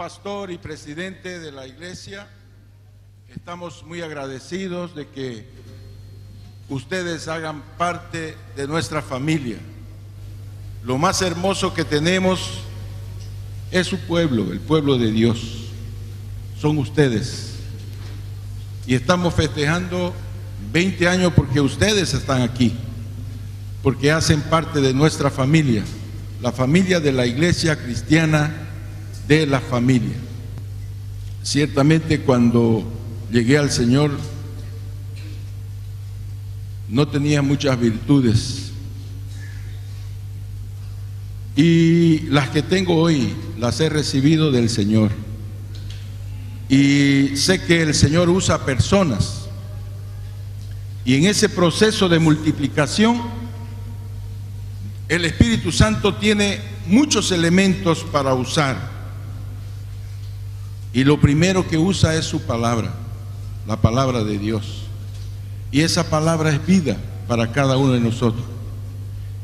pastor y presidente de la iglesia, estamos muy agradecidos de que ustedes hagan parte de nuestra familia. Lo más hermoso que tenemos es su pueblo, el pueblo de Dios. Son ustedes. Y estamos festejando 20 años porque ustedes están aquí, porque hacen parte de nuestra familia, la familia de la Iglesia Cristiana de la Familia. Ciertamente cuando llegué al Señor no tenía muchas virtudes, y las que tengo hoy las he recibido del Señor. Y sé que el Señor usa personas, y en ese proceso de multiplicación el Espíritu Santo tiene muchos elementos para usar, y lo primero que usa es su palabra, la palabra de Dios, y esa palabra es vida para cada uno de nosotros.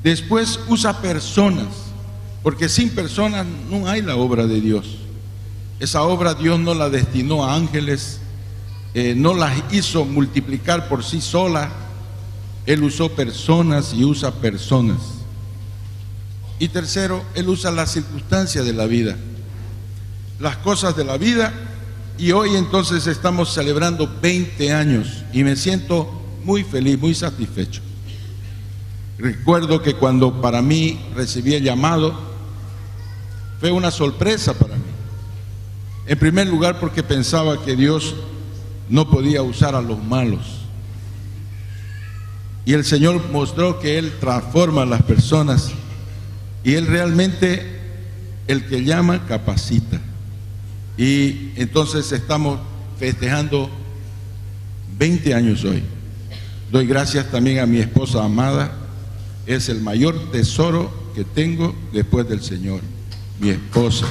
Después usa personas, porque sin personas no hay la obra de Dios. Esa obra Dios no la destinó a ángeles, no las hizo multiplicar por sí sola. Él usó personas y usa personas. Y tercero, Él usa las circunstancias de la vida, las cosas de la vida. Y hoy entonces estamos celebrando 20 años y me siento muy feliz, muy satisfecho. Recuerdo que cuando para mí recibí el llamado, fue una sorpresa para mí. En primer lugar, porque pensaba que Dios no podía usar a los malos. Y el Señor mostró que Él transforma a las personas, y Él realmente, el que llama, capacita. Y entonces estamos festejando 20 años hoy. Doy gracias también a mi esposa amada. Es el mayor tesoro que tengo después del Señor, mi esposa.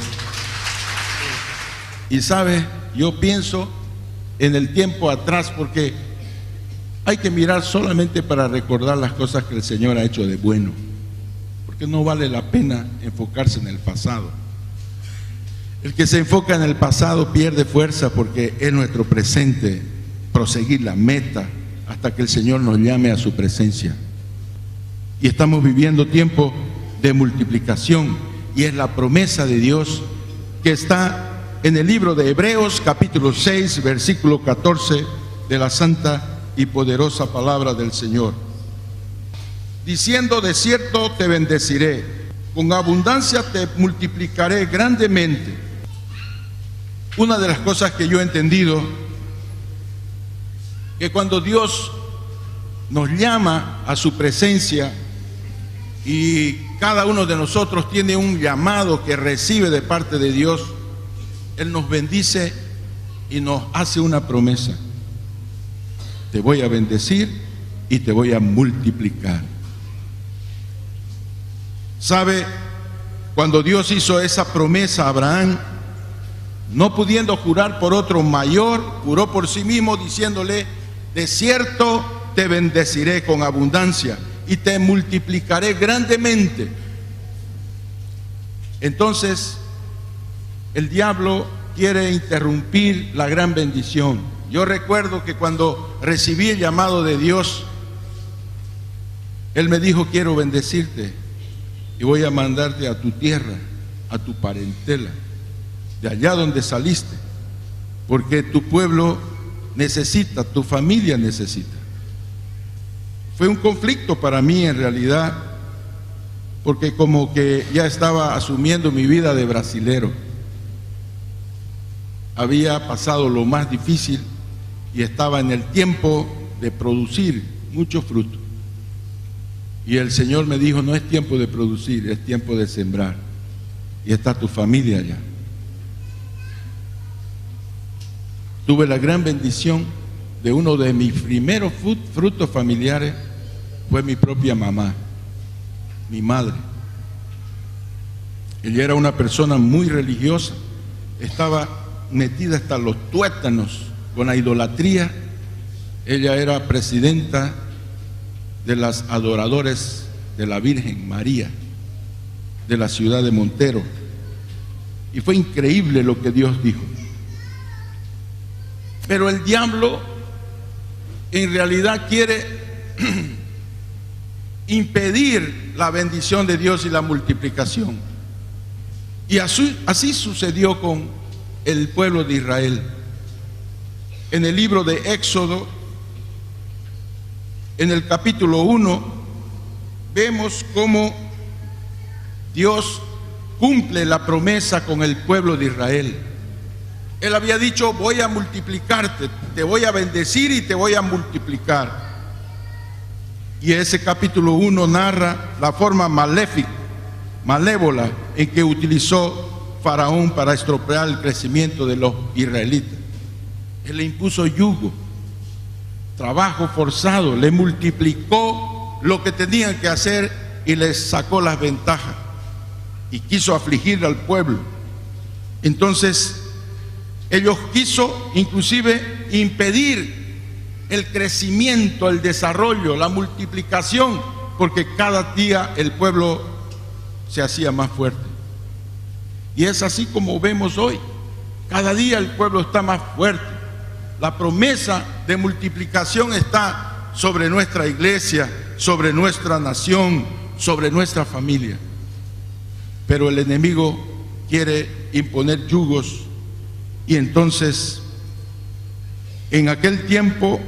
Y sabe, yo pienso en el tiempo atrás, porque hay que mirar solamente para recordar las cosas que el Señor ha hecho de bueno, porque no vale la pena enfocarse en el pasado. El que se enfoca en el pasado pierde fuerza, porque es nuestro presente proseguir la meta hasta que el Señor nos llame a su presencia. Y estamos viviendo tiempo de multiplicación, y es la promesa de Dios que está en el libro de Hebreos capítulo 6 versículo 14 de la santa y poderosa palabra del Señor, diciendo: de cierto te bendeciré, con abundancia te multiplicaré grandemente. Una de las cosas que yo he entendido, que cuando Dios nos llama a su presencia, y cada uno de nosotros tiene un llamado que recibe de parte de Dios, Él nos bendice y nos hace una promesa: te voy a bendecir y te voy a multiplicar. ¿Sabe? Cuando Dios hizo esa promesa a Abraham, no pudiendo jurar por otro mayor, juró por sí mismo diciéndole: de cierto te bendeciré con abundancia y te multiplicaré grandemente. Entonces el diablo quiere interrumpir la gran bendición. Yo recuerdo que cuando recibí el llamado de Dios, Él me dijo: quiero bendecirte y voy a mandarte a tu tierra, a tu parentela, de allá donde saliste, porque tu pueblo necesita, tu familia necesita. Fue un conflicto para mí en realidad, porque como que ya estaba asumiendo mi vida de brasilero. Había pasado lo más difícil y estaba en el tiempo de producir mucho fruto. Y el Señor me dijo: no es tiempo de producir, es tiempo de sembrar. Y está tu familia allá. Tuve la gran bendición de uno de mis primeros frutos familiares, fue mi propia mamá, mi madre. Ella era una persona muy religiosa, estaba metida hasta los tuétanos con la idolatría. Ella era presidenta de las adoradores de la Virgen María de la ciudad de Montero. Y fue increíble lo que Dios dijo. Pero el diablo en realidad quiere impedir la bendición de Dios y la multiplicación. Y así sucedió con el pueblo de Israel. En el libro de Éxodo, en el capítulo 1, vemos cómo Dios cumple la promesa con el pueblo de Israel. Él había dicho: voy a multiplicarte, te voy a bendecir y te voy a multiplicar. Y ese capítulo 1 narra la forma malévola en que utilizó Faraón para estropear el crecimiento de los israelitas. Él le impuso yugo, trabajo forzado, le multiplicó lo que tenían que hacer y les sacó las ventajas y quiso afligir al pueblo. Entonces ellos quiso inclusive impedir el crecimiento, el desarrollo, la multiplicación, porque cada día el pueblo se hacía más fuerte. Y es así como vemos hoy. Cada día el pueblo está más fuerte. La promesa de multiplicación está sobre nuestra iglesia, sobre nuestra nación, sobre nuestra familia. Pero el enemigo quiere imponer yugos. Y entonces, en aquel tiempo,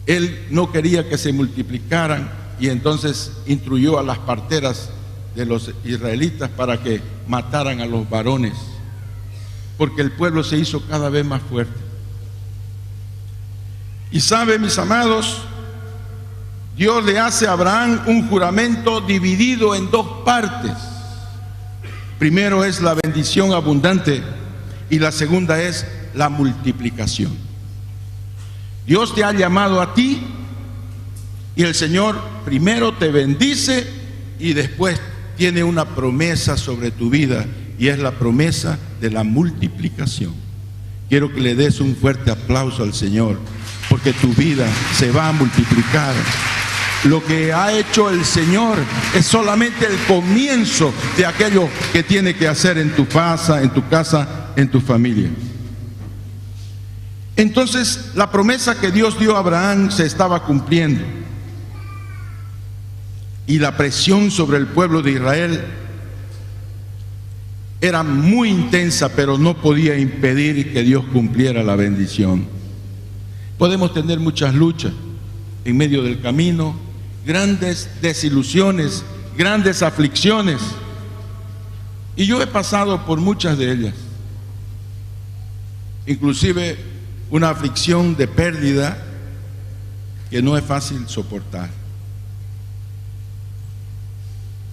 él no quería que se multiplicaran, y entonces instruyó a las parteras de los israelitas para que mataran a los varones, porque el pueblo se hizo cada vez más fuerte. Y sabe, mis amados, Dios le hace a Abraham un juramento dividido en dos partes. Primero es la bendición abundante y la segunda es la multiplicación. Dios te ha llamado a ti y el Señor primero te bendice y después tiene una promesa sobre tu vida, y es la promesa de la multiplicación. Quiero que le des un fuerte aplauso al Señor, porque tu vida se va a multiplicar. Lo que ha hecho el Señor es solamente el comienzo de aquello que tiene que hacer en tu casa, en tu familia. Entonces, la promesa que Dios dio a Abraham se estaba cumpliendo. Y la presión sobre el pueblo de Israel era muy intensa, pero no podía impedir que Dios cumpliera la bendición. Podemos tener muchas luchas en medio del camino, grandes desilusiones, grandes aflicciones. Y yo he pasado por muchas de ellas. Inclusive una aflicción de pérdida que no es fácil soportar.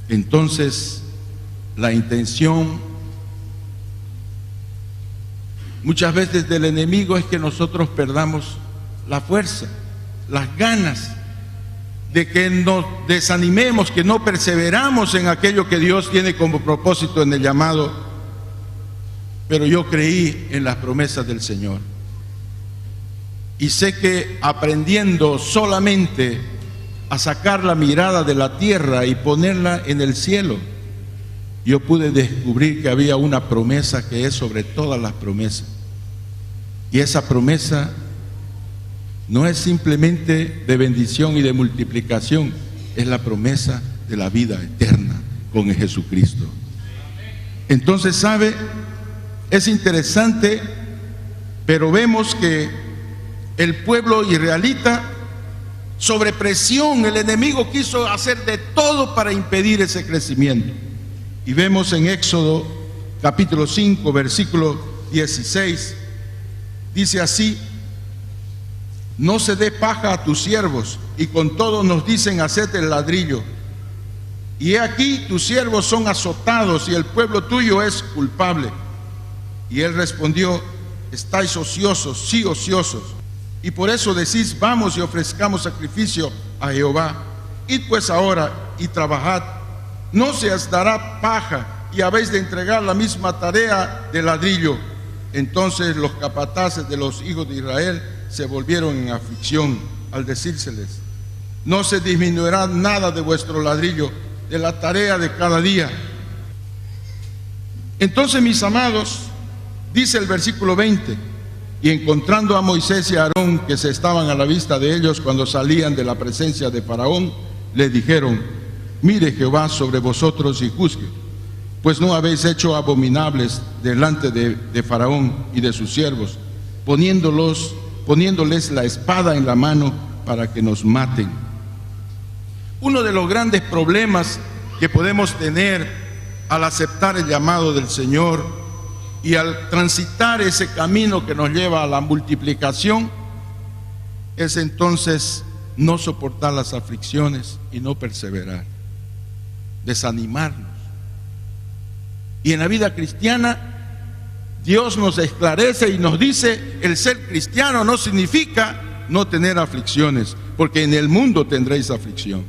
Entonces, la intención muchas veces del enemigo es que nosotros perdamos la fuerza, las ganas, de que nos desanimemos, que no perseveramos en aquello que Dios tiene como propósito en el llamado. Pero yo creí en las promesas del Señor. Y sé que aprendiendo solamente a sacar la mirada de la tierra y ponerla en el cielo, yo pude descubrir que había una promesa que es sobre todas las promesas. Y esa promesa no es simplemente de bendición y de multiplicación, es la promesa de la vida eterna con Jesucristo. Entonces, ¿sabe? Es interesante, pero vemos que el pueblo israelita, sobre presión, el enemigo quiso hacer de todo para impedir ese crecimiento. Y vemos en Éxodo capítulo 5, versículo 16, dice así: no se dé paja a tus siervos, y con todo nos dicen: haced el ladrillo. Y he aquí tus siervos son azotados y el pueblo tuyo es culpable. Y él respondió: estáis ociosos, sí, ociosos, y por eso decís: vamos y ofrezcamos sacrificio a Jehová. Id pues ahora y trabajad, no se os dará paja, y habéis de entregar la misma tarea de ladrillo. Entonces los capataces de los hijos de Israel se volvieron en aflicción al decírseles: no se disminuirá nada de vuestro ladrillo, de la tarea de cada día. Entonces, mis amados, dice el versículo 20: y encontrando a Moisés y a Aarón, que se estaban a la vista de ellos cuando salían de la presencia de Faraón, les dijeron: mire Jehová sobre vosotros y juzgue, pues no habéis hecho abominables delante de Faraón y de sus siervos, poniéndoles la espada en la mano para que nos maten. Uno de los grandes problemas que podemos tener al aceptar el llamado del Señor y al transitar ese camino que nos lleva a la multiplicación es entonces no soportar las aflicciones y no perseverar, desanimarnos. Y en la vida cristiana Dios nos esclarece y nos dice: el ser cristiano no significa no tener aflicciones, porque en el mundo tendréis aflicción,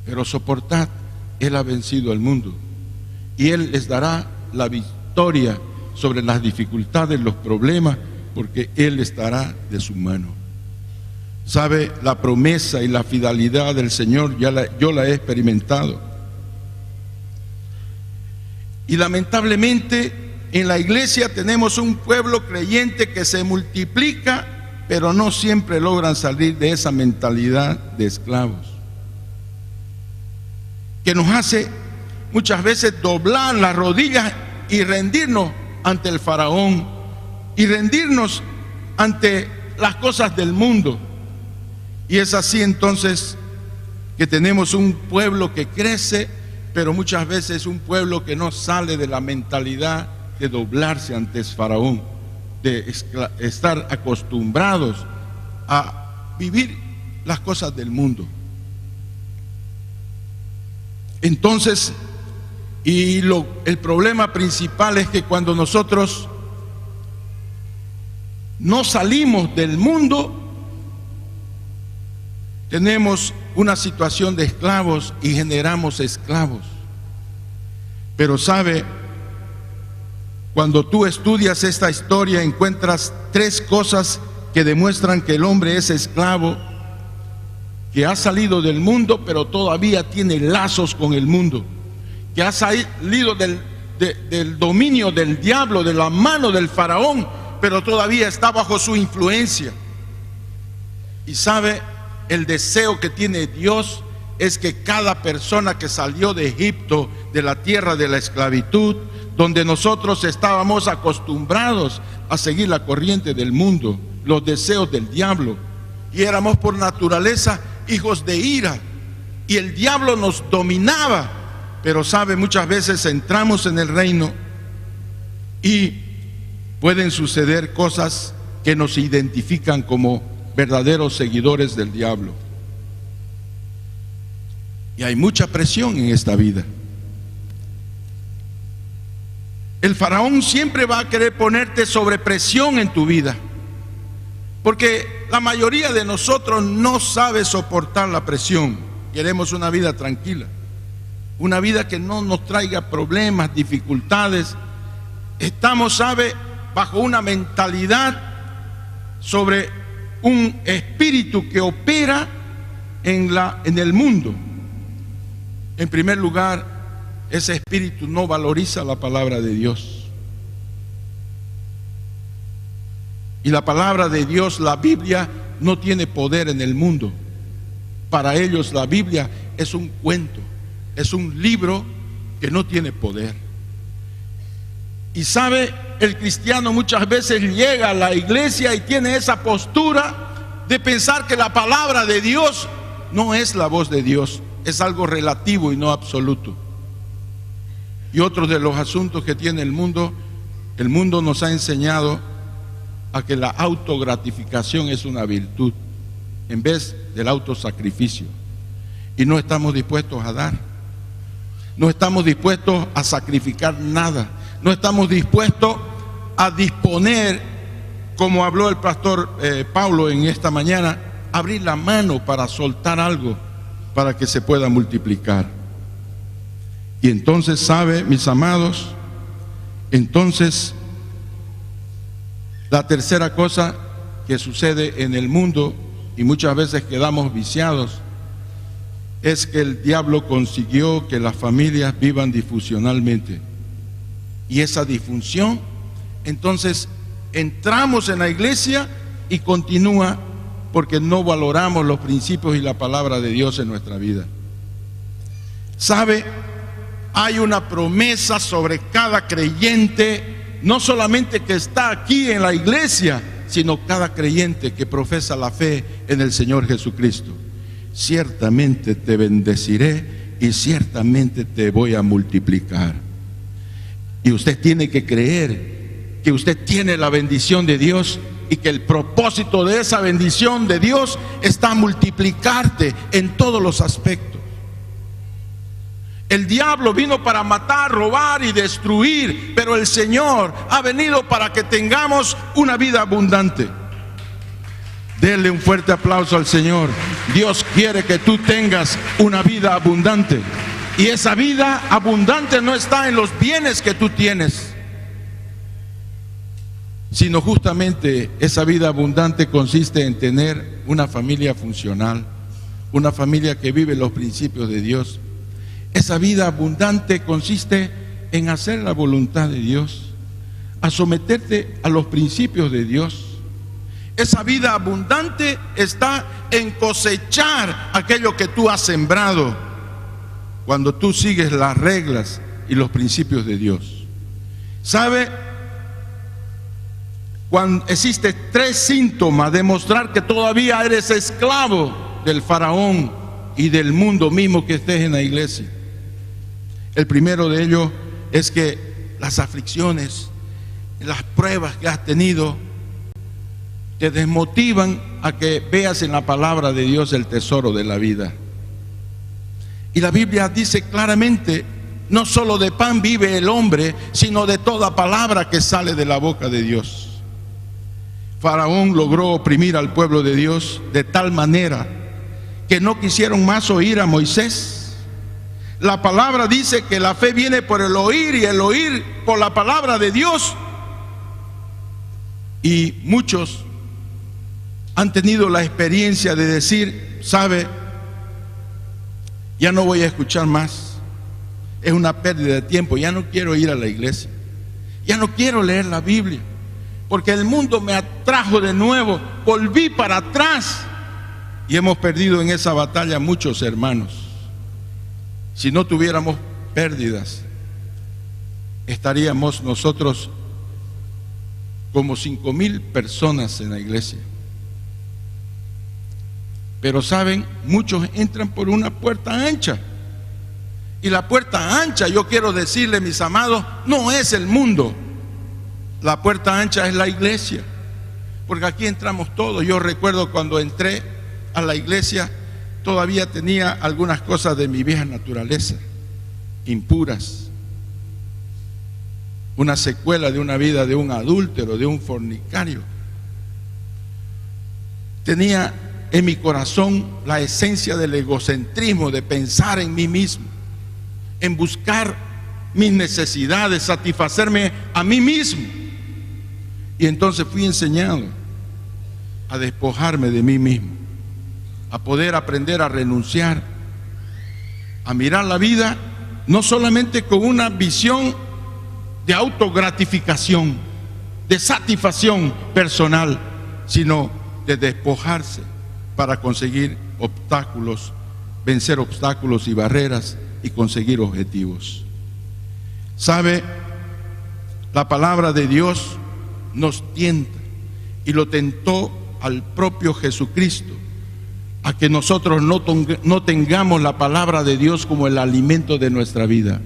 pero soportad, Él ha vencido al mundo y Él les dará la victoria sobre las dificultades, los problemas, porque Él estará de su mano. Sabe, la promesa y la fidelidad del Señor yo la he experimentado. Y lamentablemente en la iglesia tenemos un pueblo creyente que se multiplica, pero no siempre logran salir de esa mentalidad de esclavos, que nos hace muchas veces doblar las rodillas y rendirnos ante el faraón y rendirnos ante las cosas del mundo. Y es así entonces que tenemos un pueblo que crece, pero muchas veces un pueblo que no sale de la mentalidad de doblarse ante el faraón, de estar acostumbrados a vivir las cosas del mundo. Entonces, el problema principal es que cuando nosotros no salimos del mundo, tenemos una situación de esclavos y generamos esclavos. Pero sabe, cuando tú estudias esta historia encuentras tres cosas que demuestran que el hombre es esclavo, que ha salido del mundo pero todavía tiene lazos con el mundo, que ha salido del dominio del diablo, de la mano del faraón, pero todavía está bajo su influencia. Y sabe, el deseo que tiene Dios es que cada persona que salió de Egipto, de la tierra de la esclavitud, donde nosotros estábamos acostumbrados a seguir la corriente del mundo, los deseos del diablo, y éramos por naturaleza hijos de ira, y el diablo nos dominaba. Pero sabe, muchas veces entramos en el reino y pueden suceder cosas que nos identifican como verdaderos seguidores del diablo. Y hay mucha presión en esta vida. El faraón siempre va a querer ponerte sobre presión en tu vida, porque la mayoría de nosotros no sabe soportar la presión. Queremos una vida tranquila, una vida que no nos traiga problemas, dificultades. Estamos, sabe, bajo una mentalidad sobre un espíritu que opera en el mundo. En primer lugar, ese espíritu no valoriza la palabra de Dios. Y la palabra de Dios, la Biblia, no tiene poder en el mundo. Para ellos la Biblia es un cuento, es un libro que no tiene poder. Y sabe, el cristiano muchas veces llega a la iglesia y tiene esa postura de pensar que la palabra de Dios no es la voz de Dios, es algo relativo y no absoluto. Y otro de los asuntos que tiene el mundo nos ha enseñado a que la autogratificación es una virtud en vez del autosacrificio. Y no estamos dispuestos a dar, no estamos dispuestos a sacrificar nada, no estamos dispuestos a disponer, como habló el pastor Pablo en esta mañana, abrir la mano para soltar algo para que se pueda multiplicar. Y entonces, sabe, mis amados, entonces la tercera cosa que sucede en el mundo, y muchas veces quedamos viciados, es que el diablo consiguió que las familias vivan disfuncionalmente. y esa disfunción, entonces entramos en la iglesia y continúa porque no valoramos los principios y la palabra de Dios en nuestra vida. ¿Sabe? Hay una promesa sobre cada creyente, no solamente que está aquí en la iglesia, sino cada creyente que profesa la fe en el Señor Jesucristo. Ciertamente te bendeciré y ciertamente te voy a multiplicar. Y usted tiene que creer que usted tiene la bendición de Dios y que el propósito de esa bendición de Dios está a multiplicarte en todos los aspectos. El diablo vino para matar, robar y destruir, pero el Señor ha venido para que tengamos una vida abundante. Denle un fuerte aplauso al Señor. Dios quiere que tú tengas una vida abundante. Y esa vida abundante no está en los bienes que tú tienes, sino justamente esa vida abundante consiste en tener una familia funcional, una familia que vive los principios de Dios. Esa vida abundante consiste en hacer la voluntad de Dios, a someterte a los principios de Dios. Esa vida abundante está en cosechar aquello que tú has sembrado cuando tú sigues las reglas y los principios de Dios. ¿Sabe? Cuando existen 3 síntomas de mostrar que todavía eres esclavo del faraón y del mundo mismo que estés en la iglesia. El primero de ellos es que las aflicciones, las pruebas que has tenido, te desmotivan a que veas en la palabra de Dios el tesoro de la vida. Y la Biblia dice claramente, no solo de pan vive el hombre, sino de toda palabra que sale de la boca de Dios. Faraón logró oprimir al pueblo de Dios de tal manera que no quisieron más oír a Moisés. La palabra dice que la fe viene por el oír y el oír por la palabra de Dios. Y muchos han tenido la experiencia de decir, ¿sabe? Ya no voy a escuchar más. Es una pérdida de tiempo. Ya no quiero ir a la iglesia. Ya no quiero leer la Biblia. Porque el mundo me atrajo de nuevo. Volví para atrás. Y hemos perdido en esa batalla muchos hermanos. Si no tuviéramos pérdidas, estaríamos nosotros como 5,000 personas en la iglesia. Pero saben, muchos entran por una puerta ancha. Y la puerta ancha, yo quiero decirle, mis amados, no es el mundo. La puerta ancha es la iglesia. Porque aquí entramos todos. Yo recuerdo cuando entré a la iglesia, todavía tenía algunas cosas de mi vieja naturaleza, impuras. Una secuela de una vida de un adúltero, de un fornicario. Tenía en mi corazón la esencia del egocentrismo, de pensar en mí mismo, en buscar mis necesidades, satisfacerme a mí mismo. Y entonces fui enseñado a despojarme de mí mismo, a poder aprender a renunciar, a mirar la vida no solamente con una visión de autogratificación, de satisfacción personal, sino de despojarse para conseguir obstáculos, vencer obstáculos y barreras y conseguir objetivos. ¿Sabe? La palabra de Dios nos tienta y lo tentó al propio Jesucristo a que nosotros no tengamos la palabra de Dios como el alimento de nuestra vida.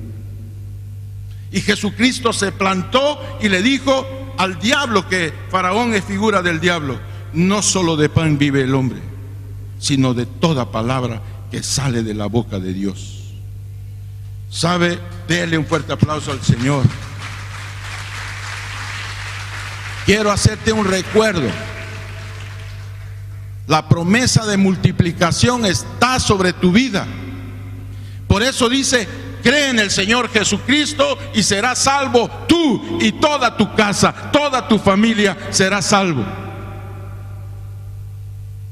Y Jesucristo se plantó y le dijo al diablo, que Faraón es figura del diablo: no solo de pan vive el hombre, sino de toda palabra que sale de la boca de Dios. ¿Sabe? Dele un fuerte aplauso al Señor. Quiero hacerte un recuerdo. La promesa de multiplicación está sobre tu vida. Por eso dice: cree en el Señor Jesucristo y serás salvo tú y toda tu casa, toda tu familia será salvo.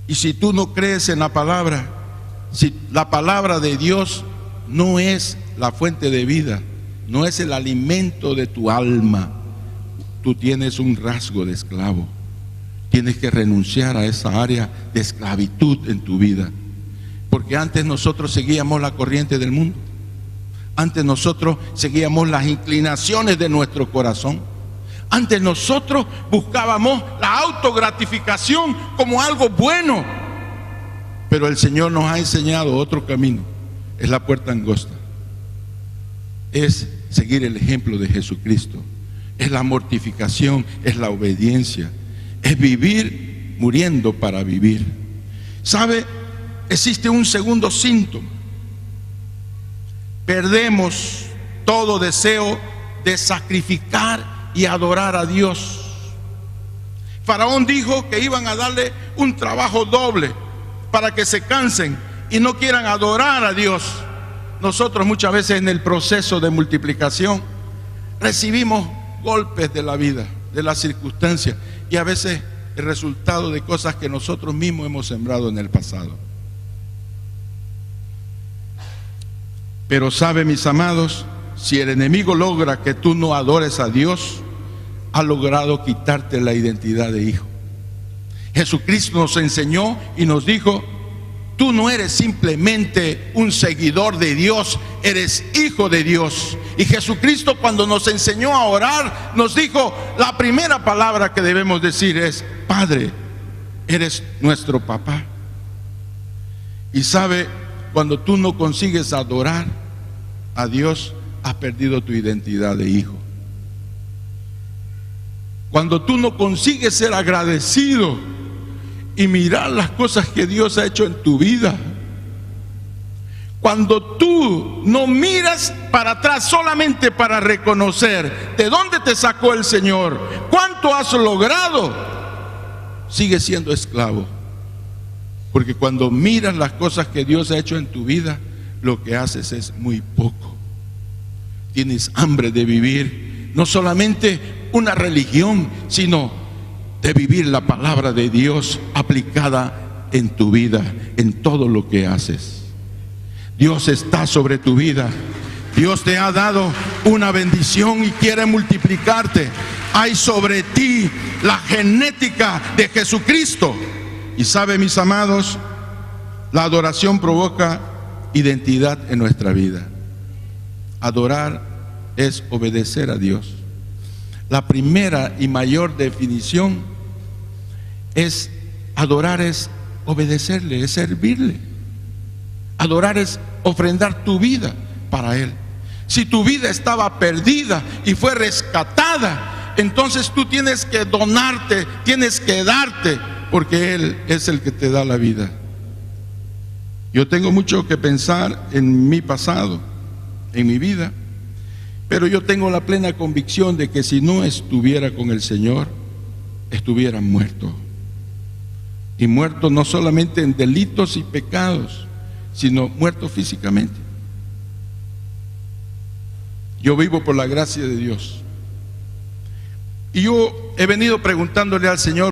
Y si tú no crees en la palabra, si la palabra de Dios no es la fuente de vida, no es el alimento de tu alma. Tú tienes un rasgo de esclavo. Tienes que renunciar a esa área de esclavitud en tu vida. Porque antes nosotros seguíamos la corriente del mundo. Antes nosotros seguíamos las inclinaciones de nuestro corazón. Antes nosotros buscábamos la autogratificación como algo bueno. Pero el Señor nos ha enseñado otro camino. Es la puerta angosta. Es seguir el ejemplo de Jesucristo. Es la mortificación, es la obediencia. Es vivir muriendo para vivir. ¿Sabe? Existe un segundo síntoma. Perdemos todo deseo de sacrificar y adorar a Dios. Faraón dijo que iban a darle un trabajo doble para que se cansen y no quieran adorar a Dios. Nosotros muchas veces en el proceso de multiplicación recibimos golpes de la vida, de las circunstancias, y a veces el resultado de cosas que nosotros mismos hemos sembrado en el pasado. Pero sabe, mis amados, si el enemigo logra que tú no adores a Dios, ha logrado quitarte la identidad de hijo. Jesucristo nos enseñó y nos dijo: tú no eres simplemente un seguidor de Dios, eres hijo de Dios. Y Jesucristo, cuando nos enseñó a orar, nos dijo, la primera palabra que debemos decir es: Padre, eres nuestro papá. Y sabe, cuando tú no consigues adorar a Dios, has perdido tu identidad de hijo. Cuando tú no consigues ser agradecido y mirar las cosas que Dios ha hecho en tu vida, cuando tú no miras para atrás solamente para reconocer de dónde te sacó el Señor, cuánto has logrado, sigues siendo esclavo. Porque cuando miras las cosas que Dios ha hecho en tu vida, lo que haces es muy poco. Tienes hambre de vivir no solamente una religión, sino de vivir la palabra de Dios aplicada en tu vida, en todo lo que haces. Dios está sobre tu vida. Dios te ha dado una bendición y quiere multiplicarte. Hay sobre ti la genética de Jesucristo. Y sabe, mis amados, la adoración provoca identidad en nuestra vida. Adorar es obedecer a Dios. La primera y mayor definición es: adorar es obedecerle, es servirle. Adorar es ofrendar tu vida para Él. Si tu vida estaba perdida y fue rescatada, entonces tú tienes que donarte, tienes que darte, porque Él es el que te da la vida. Yo tengo mucho que pensar en mi pasado, en mi vida, pero yo tengo la plena convicción de que si no estuviera con el Señor, estuviera muerto. Y muerto no solamente en delitos y pecados, sino muerto físicamente. Yo vivo por la gracia de Dios. Y yo he venido preguntándole al Señor: